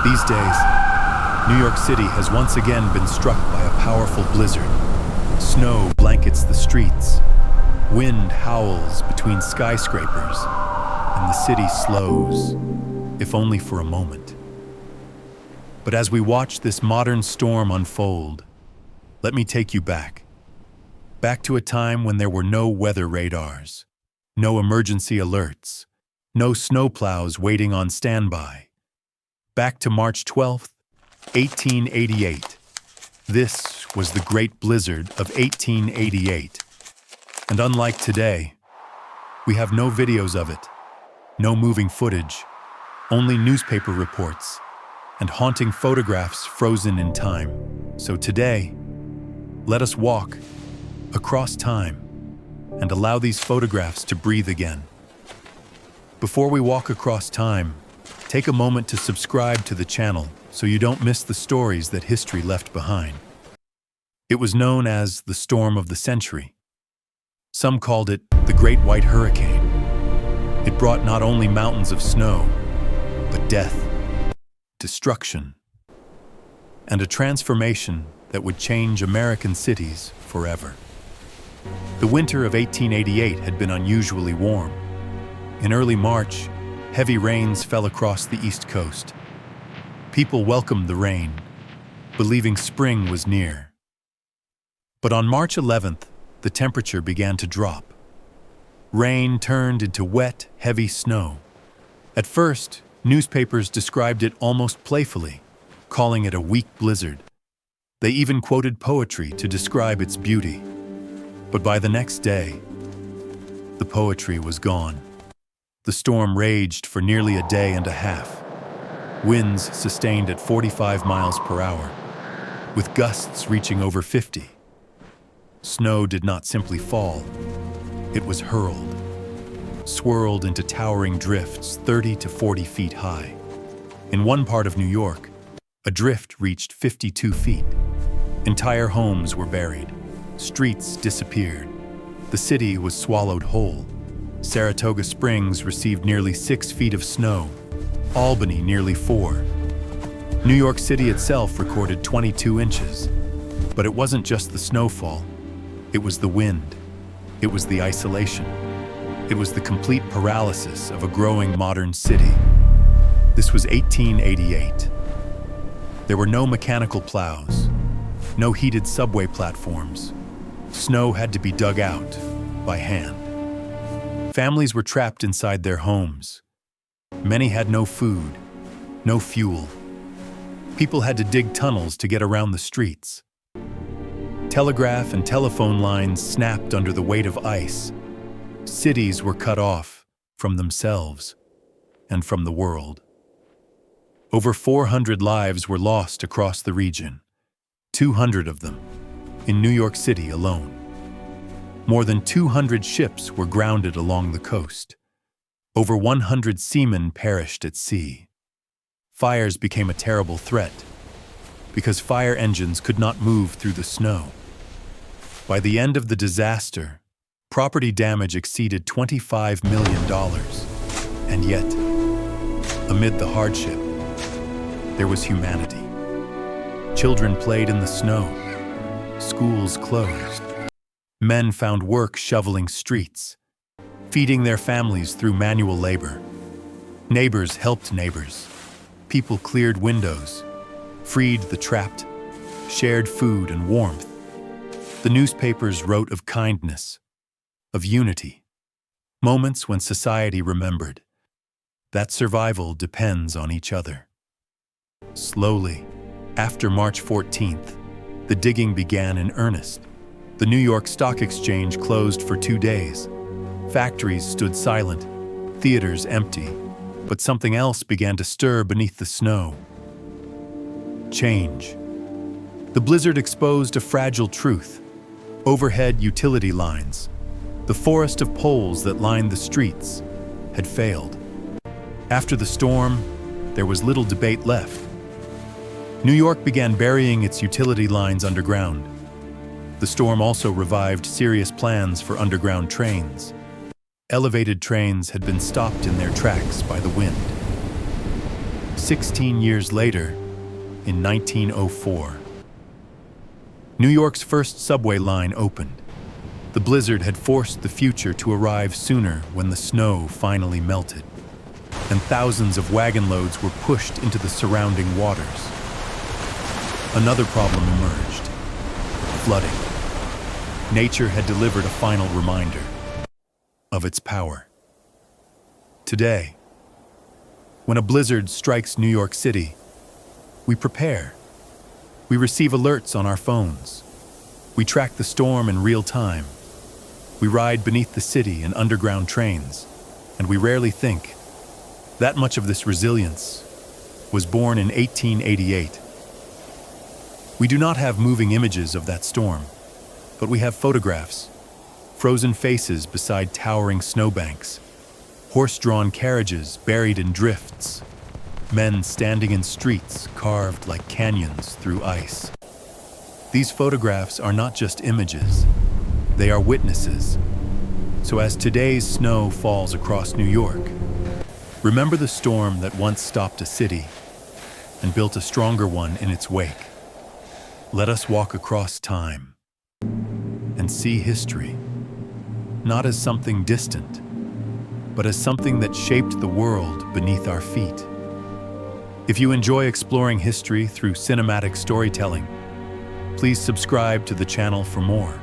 These days, New York City has once again been struck by a powerful blizzard. Snow blankets the streets, wind howls between skyscrapers, and the city slows, if only for a moment. But as we watch this modern storm unfold, let me take you back to a time when there were no weather radars, no emergency alerts, no snowplows waiting on standby. Back to March 12th, 1888. This was the Great Blizzard of 1888. And unlike today, we have no videos of it, no moving footage, only newspaper reports and haunting photographs frozen in time. So today, let us walk across time and allow these photographs to breathe again. Before we walk across time, take a moment to subscribe to the channel so you don't miss the stories that history left behind. It was known as the Storm of the Century. Some called it the Great White Hurricane. It brought not only mountains of snow, but death, destruction, and a transformation that would change American cities forever. The winter of 1888 had been unusually warm. In early March, heavy rains fell across the East Coast. People welcomed the rain, believing spring was near. But on March 11th, the temperature began to drop. Rain turned into wet, heavy snow. At first, newspapers described it almost playfully, calling it a weak blizzard. They even quoted poetry to describe its beauty. But by the next day, the poetry was gone. The storm raged for nearly a day and a half. Winds sustained at 45 miles per hour, with gusts reaching over 50. Snow did not simply fall, it was hurled, swirled into towering drifts 30 to 40 feet high. In one part of New York, a drift reached 52 feet. Entire homes were buried, streets disappeared. The city was swallowed whole. Saratoga Springs received nearly 6 feet of snow, Albany nearly 4. New York City itself recorded 22 inches. But it wasn't just the snowfall. It was the wind. It was the isolation. It was the complete paralysis of a growing modern city. This was 1888. There were no mechanical plows, no heated subway platforms. Snow had to be dug out by hand. Families were trapped inside their homes. Many had no food, no fuel. People had to dig tunnels to get around the streets. Telegraph and telephone lines snapped under the weight of ice. Cities were cut off from themselves and from the world. Over 400 lives were lost across the region, 200 of them in New York City alone. More than 200 ships were grounded along the coast. Over 100 seamen perished at sea. Fires became a terrible threat because fire engines could not move through the snow. By the end of the disaster, property damage exceeded $25 million. And yet, amid the hardship, there was humanity. Children played in the snow. Schools closed. Men found work shoveling streets, feeding their families through manual labor. Neighbors helped neighbors. People cleared windows, freed the trapped, shared food and warmth. The newspapers wrote of kindness, of unity, moments when society remembered that survival depends on each other. Slowly, after March 14th, the digging began in earnest. The New York Stock Exchange closed for 2 days. Factories stood silent, theaters empty, but something else began to stir beneath the snow. Change. The blizzard exposed a fragile truth. Overhead utility lines, the forest of poles that lined the streets, had failed. After the storm, there was little debate left. New York began burying its utility lines underground. The storm also revived serious plans for underground trains. Elevated trains had been stopped in their tracks by the wind. 16 years later, in 1904. New York's first subway line opened. The blizzard had forced the future to arrive sooner when the snow finally melted, and thousands of wagon loads were pushed into the surrounding waters. Another problem emerged: flooding. Nature had delivered a final reminder of its power. Today, when a blizzard strikes New York City, we prepare. We receive alerts on our phones. We track the storm in real time. We ride beneath the city in underground trains, and we rarely think that much of this resilience was born in 1888. We do not have moving images of that storm, but we have photographs, frozen faces beside towering snowbanks, horse-drawn carriages buried in drifts, men standing in streets carved like canyons through ice. These photographs are not just images, they are witnesses. So as today's snow falls across New York, remember the storm that once stopped a city and built a stronger one in its wake. Let us walk across time and see history, not as something distant, but as something that shaped the world beneath our feet. If you enjoy exploring history through cinematic storytelling, please subscribe to the channel for more.